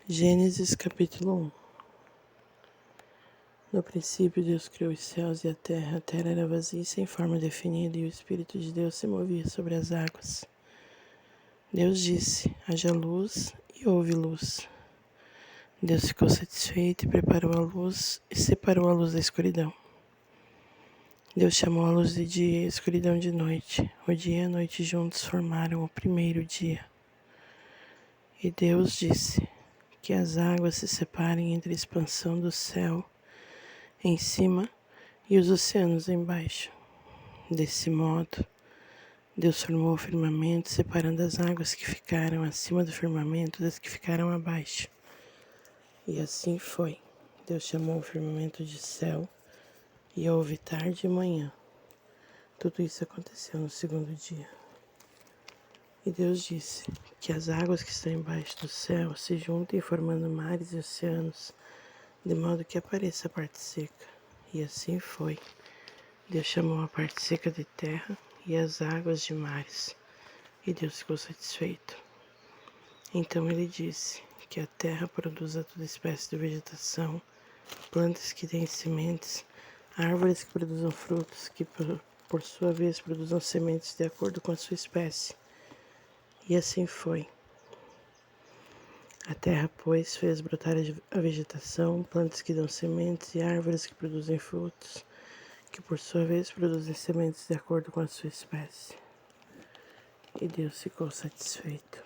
Gênesis capítulo 1. No princípio Deus criou os céus e a terra era vazia e sem forma definida, e o Espírito de Deus se movia sobre as águas. Deus disse: haja luz, e houve luz. Deus ficou satisfeito e preparou a luz e separou a luz da escuridão. Deus chamou a luz de dia e a escuridão de noite. O dia e a noite juntos formaram o primeiro dia. E Deus disse: que as águas se separem entre a expansão do céu em cima e os oceanos embaixo. Desse modo, Deus formou o firmamento, separando as águas que ficaram acima do firmamento das que ficaram abaixo. E assim foi. Deus chamou o firmamento de céu, e houve tarde e manhã. Tudo isso aconteceu no segundo dia. E Deus disse: que as águas que estão embaixo do céu se juntem formando mares e oceanos, de modo que apareça a parte seca. E assim foi. Deus chamou a parte seca de terra e as águas de mares, e Deus ficou satisfeito. Então ele disse: que a terra produza toda espécie de vegetação, plantas que deem sementes, árvores que produzam frutos, que por sua vez produzam sementes de acordo com a sua espécie. E assim foi. A terra, pois, fez brotar a vegetação, plantas que dão sementes e árvores que produzem frutos, que por sua vez produzem sementes de acordo com a sua espécie. E Deus ficou satisfeito.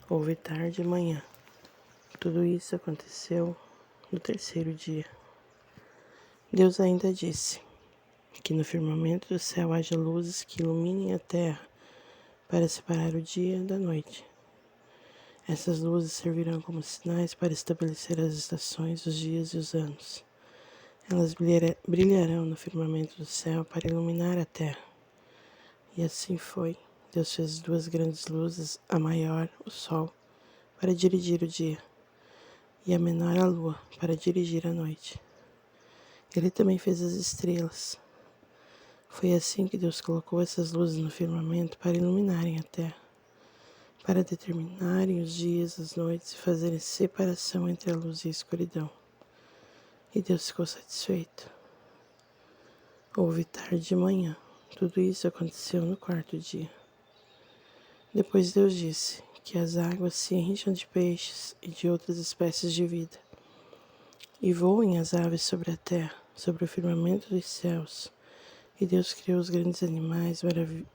Houve tarde e manhã. Tudo isso aconteceu no terceiro dia. Deus ainda disse: que no firmamento do céu haja luzes que iluminem a terra para separar o dia da noite. Essas luzes servirão como sinais para estabelecer as estações, os dias e os anos. Elas brilharão no firmamento do céu para iluminar a terra. E assim foi. Deus fez duas grandes luzes, a maior, o sol, para dirigir o dia, e a menor, a lua, para dirigir a noite. Ele também fez as estrelas. Foi assim que Deus colocou essas luzes no firmamento para iluminarem a terra, para determinarem os dias, as noites e fazerem separação entre a luz e a escuridão. E Deus ficou satisfeito. Houve tarde e manhã. Tudo isso aconteceu no quarto dia. Depois Deus disse: que as águas se encham de peixes e de outras espécies de vida, e voem as aves sobre a terra, sobre o firmamento dos céus. E Deus criou os grandes animais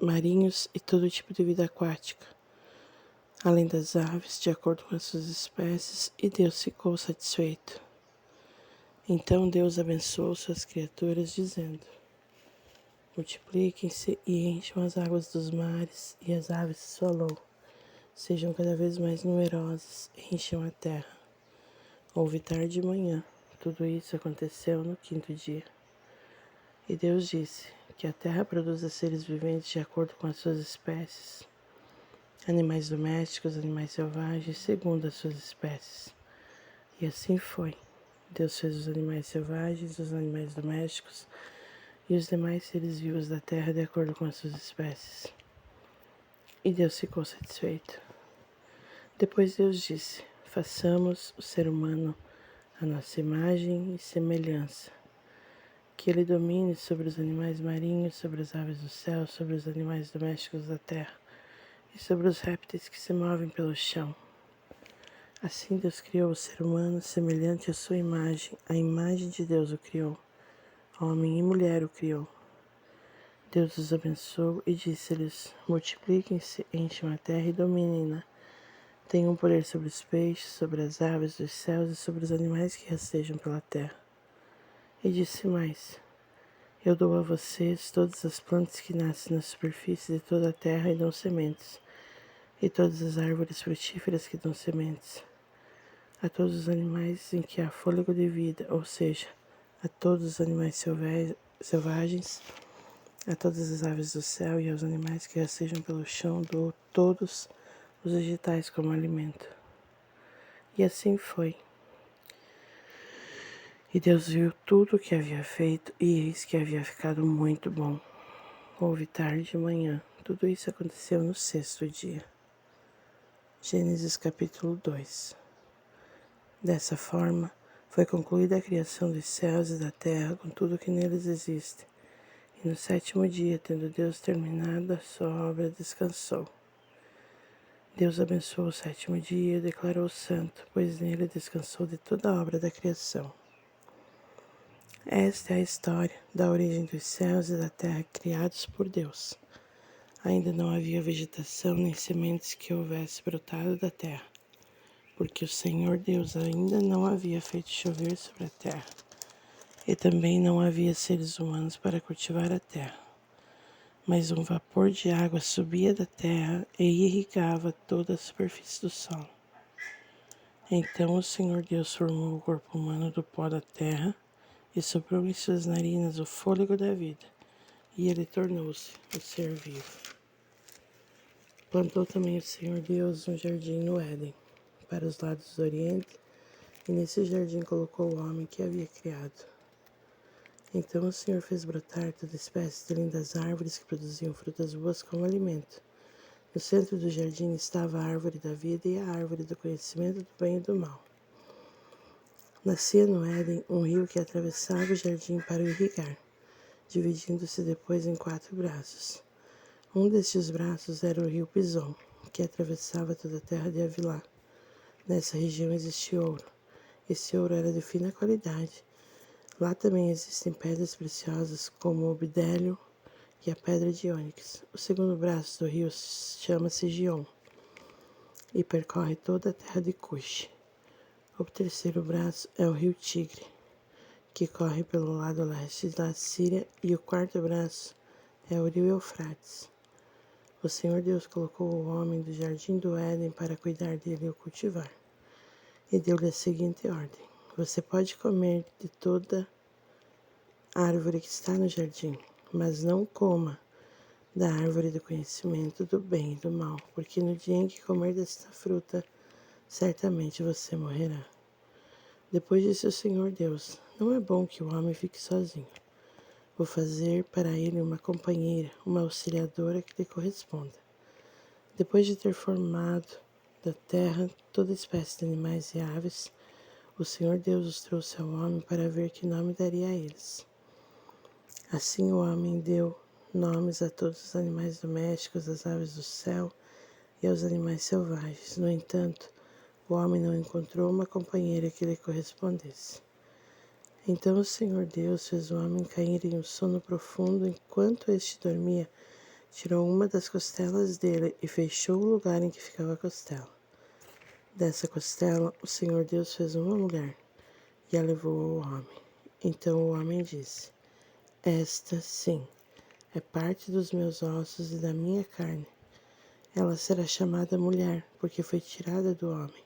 marinhos e todo tipo de vida aquática, além das aves, de acordo com as suas espécies, e Deus ficou satisfeito. Então Deus abençoou suas criaturas, dizendo: multipliquem-se e encham as águas dos mares, e as aves de sua lou. Sejam cada vez mais numerosas, e encham a terra. Houve tarde e manhã. Tudo isso aconteceu no quinto dia. E Deus disse: que a terra produza seres viventes de acordo com as suas espécies, animais domésticos, animais selvagens, segundo as suas espécies. E assim foi. Deus fez os animais selvagens, os animais domésticos e os demais seres vivos da terra de acordo com as suas espécies. E Deus ficou satisfeito. Depois Deus disse: façamos o ser humano a nossa imagem e semelhança, que ele domine sobre os animais marinhos, sobre as aves do céu, sobre os animais domésticos da terra e sobre os répteis que se movem pelo chão. Assim Deus criou o ser humano semelhante à sua imagem, a imagem de Deus o criou, homem e mulher o criou. Deus os abençoou e disse-lhes: multipliquem-se, encham a terra e dominem-na. Tenham poder sobre os peixes, sobre as aves dos céus e sobre os animais que rastejam pela terra. E disse mais: eu dou a vocês todas as plantas que nascem na superfície de toda a terra e dão sementes, e todas as árvores frutíferas que dão sementes. A todos os animais em que há fôlego de vida, ou seja, a todos os animais selvagens, a todas as aves do céu e aos animais que rastejam pelo chão, dou todos os vegetais como alimento. E assim foi. E Deus viu tudo o que havia feito, e eis que havia ficado muito bom. Houve tarde e manhã. Tudo isso aconteceu no sexto dia. Gênesis capítulo 2. Dessa forma, foi concluída a criação dos céus e da terra com tudo o que neles existe. E no sétimo dia, tendo Deus terminado a sua obra, descansou. Deus abençoou o sétimo dia e o declarou santo, pois nele descansou de toda a obra da criação. Esta é a história da origem dos céus e da terra criados por Deus. Ainda não havia vegetação nem sementes que houvesse brotado da terra, porque o Senhor Deus ainda não havia feito chover sobre a terra, e também não havia seres humanos para cultivar a terra. Mas um vapor de água subia da terra e irrigava toda a superfície do solo. Então o Senhor Deus formou o corpo humano do pó da terra e soprou em suas narinas o fôlego da vida, e ele tornou-se um ser vivo. Plantou também o Senhor Deus um jardim no Éden, para os lados do oriente, e nesse jardim colocou o homem que havia criado. Então o Senhor fez brotar toda espécie de lindas árvores que produziam frutas boas como alimento. No centro do jardim estava a árvore da vida e a árvore do conhecimento do bem e do mal. Nascia no Éden um rio que atravessava o jardim para o irrigar, dividindo-se depois em 4 braços. Um destes braços era o rio Pison, que atravessava toda a terra de Havilá. Nessa região existia ouro. Esse ouro era de fina qualidade. Lá também existem pedras preciosas como o bidélio e a pedra de ônix. O segundo braço do rio chama-se Gion e percorre toda a terra de Cuxi. O terceiro braço é o rio Tigre, que corre pelo lado leste da Síria, e o quarto braço é o rio Eufrates. O Senhor Deus colocou o homem do jardim do Éden para cuidar dele e o cultivar. E deu-lhe a seguinte ordem: você pode comer de toda árvore que está no jardim, mas não coma da árvore do conhecimento do bem e do mal, porque no dia em que comer desta fruta, certamente você morrerá. Depois disse o Senhor Deus: não é bom que o homem fique sozinho. Vou fazer para ele uma companheira, uma auxiliadora que lhe corresponda. Depois de ter formado da terra toda espécie de animais e aves, o Senhor Deus os trouxe ao homem para ver que nome daria a eles. Assim o homem deu nomes a todos os animais domésticos, às aves do céu e aos animais selvagens. No entanto, o homem não encontrou uma companheira que lhe correspondesse. Então o Senhor Deus fez o homem cair em um sono profundo. Enquanto este dormia, tirou uma das costelas dele e fechou o lugar em que ficava a costela. Dessa costela, o Senhor Deus fez uma mulher e a levou ao homem. Então o homem disse: esta, sim, é parte dos meus ossos e da minha carne. Ela será chamada mulher, porque foi tirada do homem.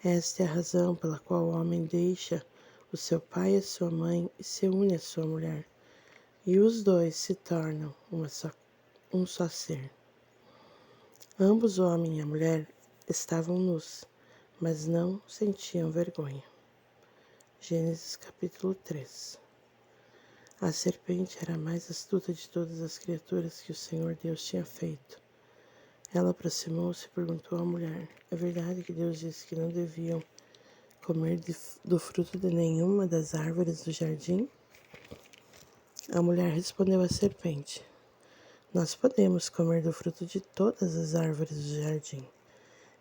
Esta é a razão pela qual o homem deixa o seu pai e a sua mãe e se une à sua mulher, e os dois se tornam um só ser. Ambos, o homem e a mulher, estavam nus, mas não sentiam vergonha. Gênesis capítulo 3. A serpente era a mais astuta de todas as criaturas que o Senhor Deus tinha feito. Ela aproximou-se e perguntou à mulher: é verdade que Deus disse que não deviam comer do fruto de nenhuma das árvores do jardim? A mulher respondeu à serpente: nós podemos comer do fruto de todas as árvores do jardim,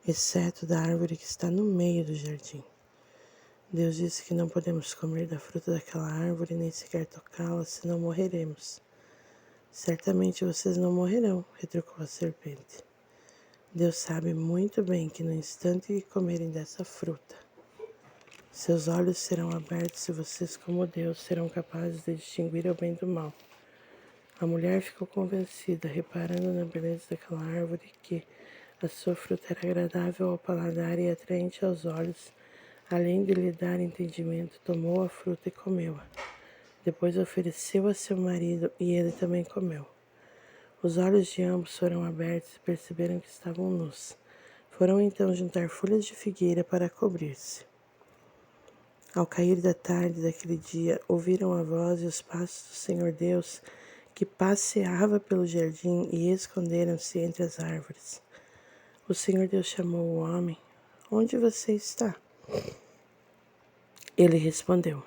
exceto da árvore que está no meio do jardim. Deus disse que não podemos comer da fruta daquela árvore, nem sequer tocá-la, senão morreremos. Certamente vocês não morrerão, retrucou a serpente. Deus sabe muito bem que no instante que comerem dessa fruta, seus olhos serão abertos e vocês, como Deus, serão capazes de distinguir o bem do mal. A mulher ficou convencida, reparando na beleza daquela árvore, que a sua fruta era agradável ao paladar e atraente aos olhos. Além de lhe dar entendimento, tomou a fruta e comeu-a. Depois ofereceu a seu marido e ele também comeu. Os olhos de ambos foram abertos e perceberam que estavam nus. Foram então juntar folhas de figueira para cobrir-se. Ao cair da tarde daquele dia, ouviram a voz e os passos do Senhor Deus, que passeava pelo jardim, e esconderam-se entre as árvores. O Senhor Deus chamou o homem: Onde você está? Ele respondeu: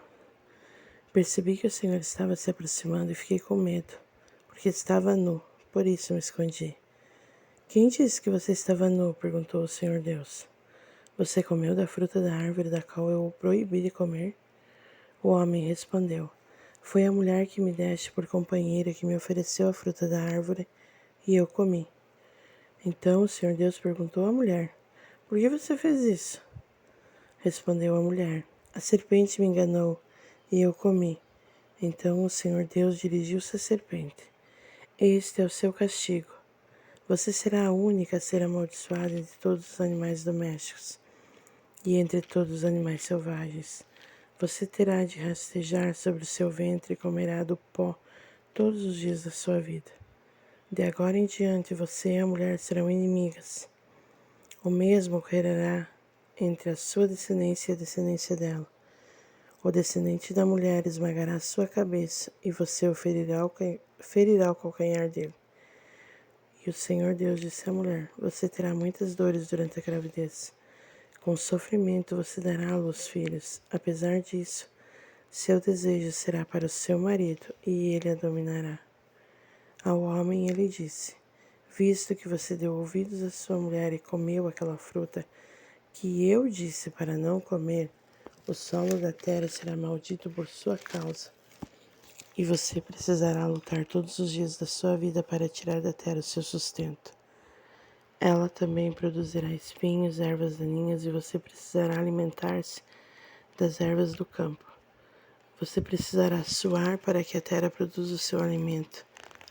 Percebi que o Senhor estava se aproximando e fiquei com medo, porque estava nu, por isso me escondi. Quem disse que você estava nu? Perguntou o Senhor Deus. Você comeu da fruta da árvore da qual eu o proibi de comer? O homem respondeu: Foi a mulher que me deste por companheira que me ofereceu a fruta da árvore e eu comi. Então o Senhor Deus perguntou à mulher: Por que você fez isso? Respondeu a mulher: A serpente me enganou e eu comi. Então o Senhor Deus dirigiu-se à serpente: Este é o seu castigo. Você será a única a ser amaldiçoada entre todos os animais domésticos e entre todos os animais selvagens. Você terá de rastejar sobre o seu ventre e comerá do pó todos os dias da sua vida. De agora em diante você e a mulher serão inimigas. O mesmo ocorrerá entre a sua descendência e a descendência dela. O descendente da mulher esmagará sua cabeça e você o ferirá o calcanhar dele. E o Senhor Deus disse à mulher: Você terá muitas dores durante a gravidez. Com sofrimento você dará à luz filhos. Apesar disso, seu desejo será para o seu marido e ele a dominará. Ao homem ele disse: Visto que você deu ouvidos à sua mulher e comeu aquela fruta que eu disse para não comer, o solo da terra será maldito por sua causa. E você precisará lutar todos os dias da sua vida para tirar da terra o seu sustento. Ela também produzirá espinhos, ervas daninhas, e você precisará alimentar-se das ervas do campo. Você precisará suar para que a terra produza o seu alimento,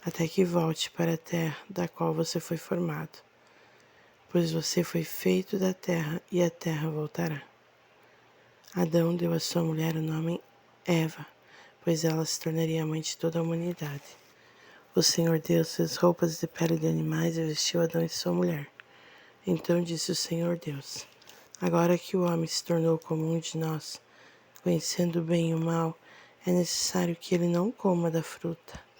até que volte para a terra da qual você foi formado. Pois você foi feito da terra e a terra voltará. Adão deu à sua mulher o nome Eva, pois ela se tornaria a mãe de toda a humanidade. O Senhor Deus fez roupas de pele de animais e vestiu Adão e sua mulher. Então disse o Senhor Deus: Agora que o homem se tornou como um de nós, conhecendo o bem e o mal, é necessário que ele não coma da fruta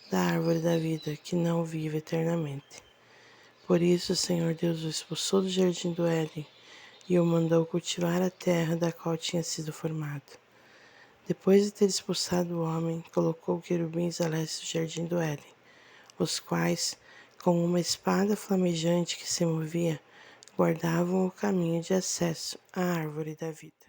da árvore da vida, que não vive eternamente. Por isso o Senhor Deus o expulsou do jardim do Éden e o mandou cultivar a terra da qual tinha sido formado. Depois de ter expulsado o homem, colocou querubins a leste do jardim do Éden, os quais, com uma espada flamejante que se movia, guardavam o caminho de acesso à árvore da vida.